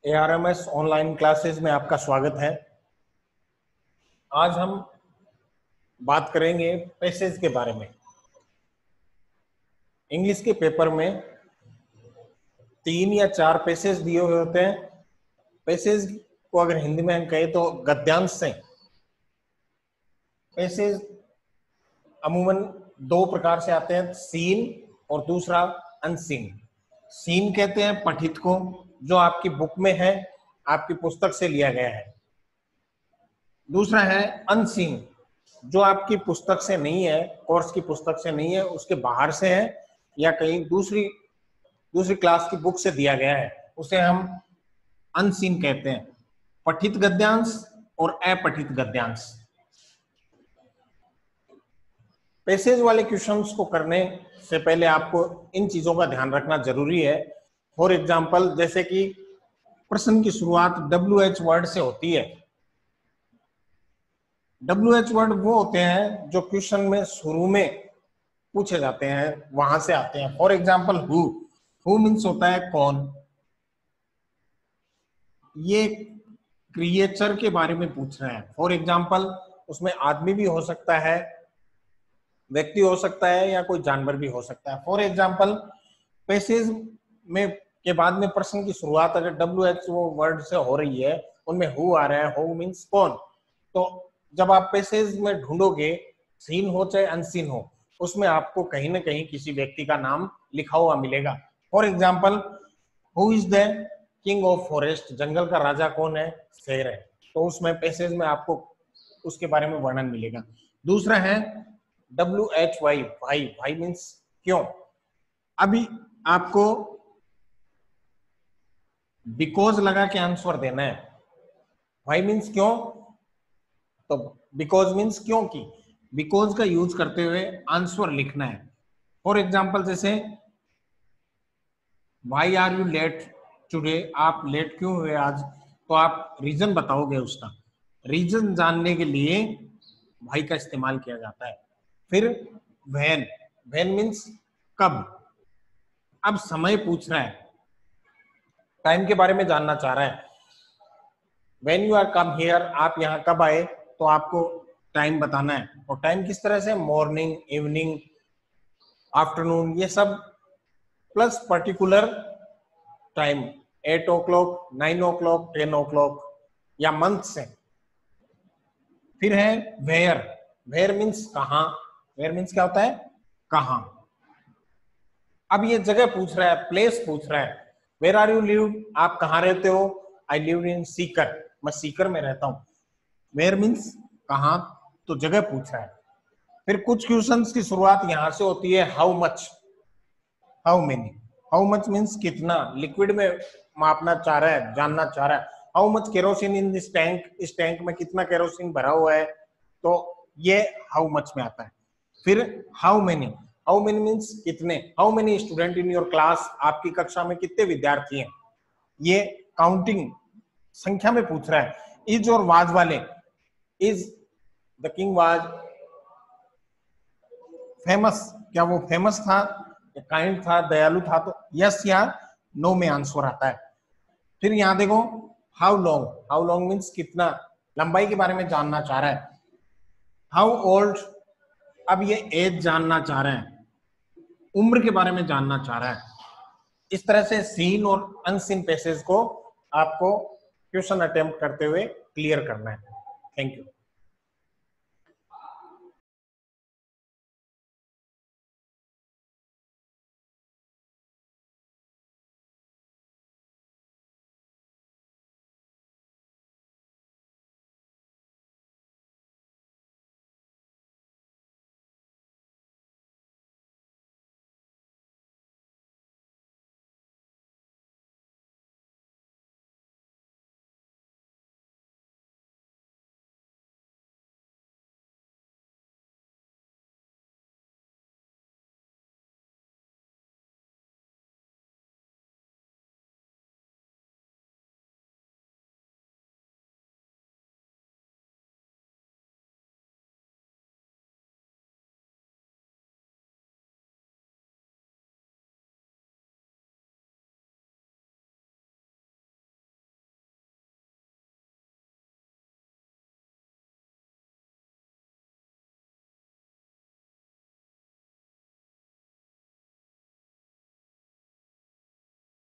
ARMS online classes में आपका स्वागत है। आज हम बात करेंगे पैसेज के बारे में। इंग्लिश के पेपर में 3 या 4 पैसेज दिए हुए होते हैं। पैसेज को अगर हिंदी में हम कहें तो गद्यांश हैं। पैसेज अमूमन 2 प्रकार से आते हैं, सीन और दूसरा अनसीन। सीन कहते हैं पठित को, जो आपकी बुक में है, आपकी पुस्तक से लिया गया है। दूसरा है अनसीन, जो आपकी पुस्तक से नहीं है, कोर्स की पुस्तक से नहीं है, उसके बाहर से है या कहीं दूसरी क्लास की बुक से दिया गया है, उसे हम अनसीन कहते हैं। पठित गद्यांश और अपठित गद्यांश। पैसेज वाले क्वेश्चंस को करने से पहले आपको इन चीजों का ध्यान रखना जरूरी है। फॉर एग्जाम्पल, जैसे कि प्रश्न की शुरुआत WH वर्ड से होती है। WH वर्ड वो होते हैं जो क्वेश्चन में शुरू में पूछे जाते हैं, वहां से आते हैं। फॉर एग्जाम्पल, हु मीन्स होता है कौन। ये क्रिएचर के बारे में पूछ रहे हैं। फॉर एग्जाम्पल, उसमें आदमी भी हो सकता है, व्यक्ति हो सकता है, या कोई जानवर भी हो सकता है। फॉर एग्जाम्पल, पैसेज में के बाद में प्रश्न की शुरुआत अगर WH वो वर्ड से हो रही है, उनमें हु आ रहा है, हु मीन्स कौन, तो जब आप पैसेज में ढूंढोगे, सीन हो चाहे अनसीन हो, उसमें आपको कहीं ना कहीं किसी व्यक्ति का नाम लिखा हुआ मिलेगा। For example, who is the king of forest, जंगल का राजा कौन है, शेर है, तो उसमें पैसेज में आपको उसके बारे में वर्णन मिलेगा। दूसरा है WHY, भाई मीन्स क्यों। अभी आपको बिकॉज लगा के आंसर देना है। व्हाई मीन्स क्यों, तो बिकॉज मीन्स क्योंकि, बिकॉज का यूज करते हुए आंसर लिखना है। फॉर एग्जाम्पल, जैसे why are you late today, आप लेट क्यों हुए आज, तो आप रीजन बताओगे उसका। रीजन जानने के लिए व्हाई का इस्तेमाल किया जाता है। फिर व्हेन मीन्स कब। अब समय पूछ रहा है, टाइम के बारे में जानना चाह रहा है। When you are come here, आप यहाँ कब आए, तो आपको टाइम बताना है। और टाइम किस तरह से, मॉर्निंग, इवनिंग, आफ्टरनून, ये सब plus particular time, 8 o'clock, 9 o'clock, 10 o'clock, या मंथ से। फिर है वेयर मीन्स कहाँ। वेयर मीन्स क्या होता है, कहाँ। अब ये जगह पूछ रहा है, प्लेस पूछ रहा है। वेयर आर यू लिव, आप कहाँ रहते हो। आई लिव इन सीकर, मैं सीकर में रहता हूँ। वेयर मीन्स कहाँ, तो जगह पूछ रहा है। फिर कुछ क्वेश्चंस की शुरुआत यहां से होती है, how much, how many. How much means कितना, लिक्विड में मापना चाह रहा है, जानना चाह रहा है। How much kerosene in this tank, इस टैंक में कितना केरोसिन भरा हुआ है, तो ये हाउ मच में आता है। फिर हाउ मेनी मीन्स कितने। How many student in your class, आपकी कक्षा में कितने विद्यार्थी हैं, ये काउंटिंग, संख्या में पूछ रहा है। इज और वाज वाले, is the king was famous, क्या वो फेमस था, काइंड था, दयालु था, तो यस या नो में आंसर आता है। फिर यहाँ देखो, हाउ लॉन्ग मीन्स कितना, लंबाई के बारे में जानना चाह रहा है। हाउ ओल्ड, अब ये एज जानना चाह रहा है, उम्र के बारे में जानना चाह रहा है। इस तरह से सीन और अनसीन पैसेज को आपको क्वेश्चन अटेम्प्ट करते हुए क्लियर करना है। Thank you.